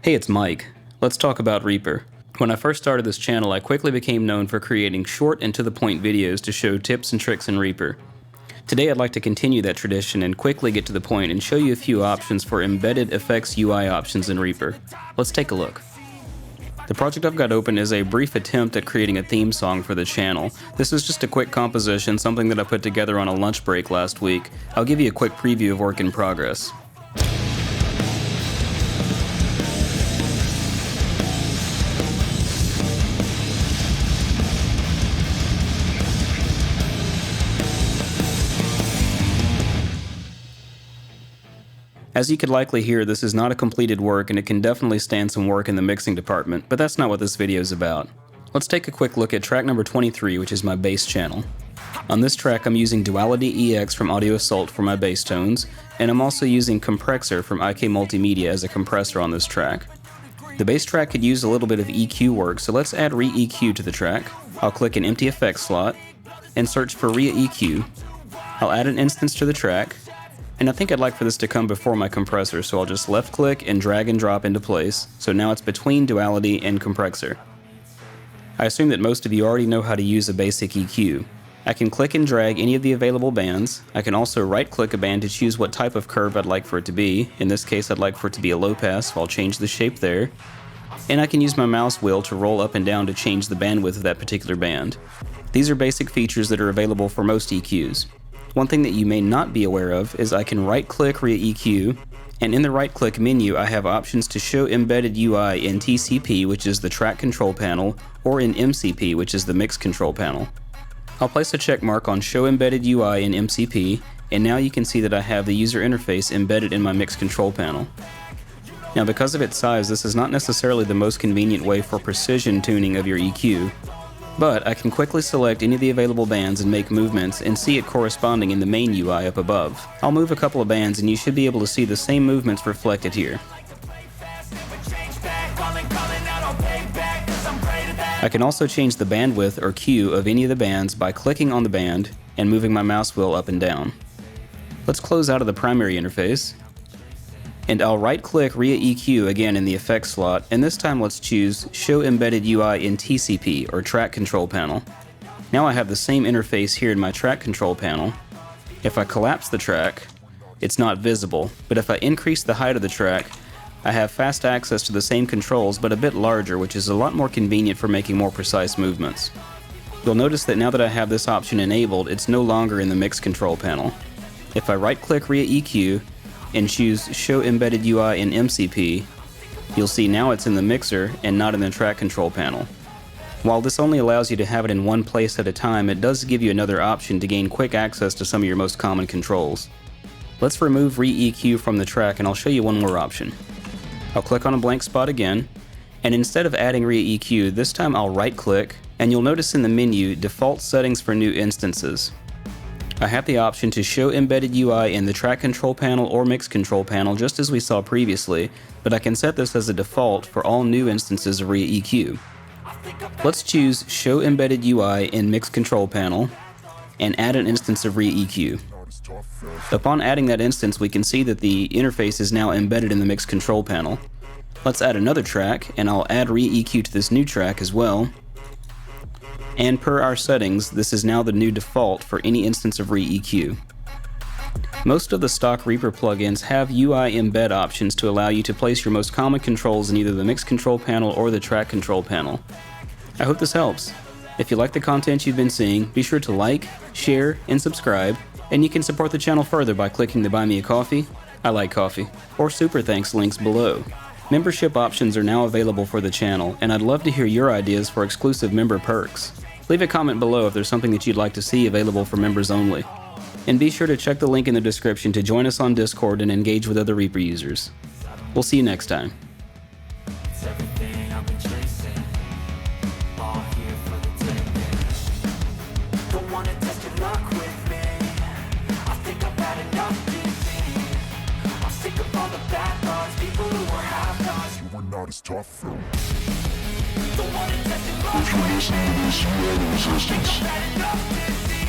Hey, it's Mike. Let's talk about Reaper. When I first started this channel, I quickly became known for creating short and to-the-point videos to show tips and tricks in Reaper. Today I'd like to continue that tradition and quickly get to the point and show you a few options for embedded effects UI options in Reaper. Let's take a look. The project I've got open is a brief attempt at creating a theme song for the channel. This is just a quick composition, something that I put together on a lunch break last week. I'll give you a quick preview of work in progress. As you could likely hear, this is not a completed work and it can definitely stand some work in the mixing department, but that's not what this video is about. Let's take a quick look at track number 23, which is my bass channel. On this track I'm using Duality EX from Audio Assault for my bass tones, and I'm also using Compressor from IK Multimedia as a compressor on this track. The bass track could use a little bit of EQ work, so let's add Re-EQ to the track. I'll click an empty effects slot and search for Re-EQ. I'll add an instance to the track, and I think I'd like for this to come before my compressor, so I'll just left click and drag and drop into place, so now it's between Duality and Compressor. I assume that most of you already know how to use a basic EQ. I can click and drag any of the available bands. I can also right click a band to choose what type of curve I'd like for it to be. In this case I'd like for it to be a low pass, so I'll change the shape there. And I can use my mouse wheel to roll up and down to change the bandwidth of that particular band. These are basic features that are available for most EQs. One thing that you may not be aware of is I can right-click Re-EQ, and in the right-click menu I have options to show embedded UI in TCP, which is the track control panel, or in MCP, which is the mix control panel. I'll place a check mark on Show Embedded UI in MCP, and now you can see that I have the user interface embedded in my mix control panel. Now because of its size, this is not necessarily the most convenient way for precision tuning of your EQ, but I can quickly select any of the available bands and make movements and see it corresponding in the main UI up above. I'll move a couple of bands and you should be able to see the same movements reflected here. I can also change the bandwidth or Q of any of the bands by clicking on the band and moving my mouse wheel up and down. Let's close out of the primary interface, and I'll right-click Re-EQ again in the effects slot, and this time let's choose Show Embedded UI in TCP, or Track Control Panel. Now I have the same interface here in my Track Control Panel. If I collapse the track, it's not visible, but if I increase the height of the track, I have fast access to the same controls but a bit larger, which is a lot more convenient for making more precise movements. You'll notice that now that I have this option enabled, it's no longer in the Mix Control Panel. If I right-click Re-EQ, and choose Show Embedded UI in MCP, you'll see now it's in the mixer and not in the track control panel. While this only allows you to have it in one place at a time, it does give you another option to gain quick access to some of your most common controls. Let's remove Re-EQ from the track and I'll show you one more option. I'll click on a blank spot again, and instead of adding Re-EQ, this time I'll right click, and you'll notice in the menu Default Settings for New Instances. I have the option to show embedded UI in the track control panel or mix control panel just as we saw previously, but I can set this as a default for all new instances of Re-EQ. Let's choose Show Embedded UI in Mix Control Panel and add an instance of Re-EQ. Upon adding that instance, we can see that the interface is now embedded in the Mix Control Panel. Let's add another track, and I'll add Re-EQ to this new track as well. And per our settings, this is now the new default for any instance of Re-EQ. Most of the stock Reaper plugins have UI embed options to allow you to place your most common controls in either the mix control panel or the track control panel. I hope this helps. If you like the content you've been seeing, be sure to like, share, and subscribe, and you can support the channel further by clicking the Buy Me a Coffee, I like coffee, or Super Thanks links below. Membership options are now available for the channel, and I'd love to hear your ideas for exclusive member perks. Leave a comment below if there's something that you'd like to see available for members only. And be sure to check the link in the description to join us on Discord and engage with other Reaper users. We'll see you next time. Tough. If you listen to this, you have resistance.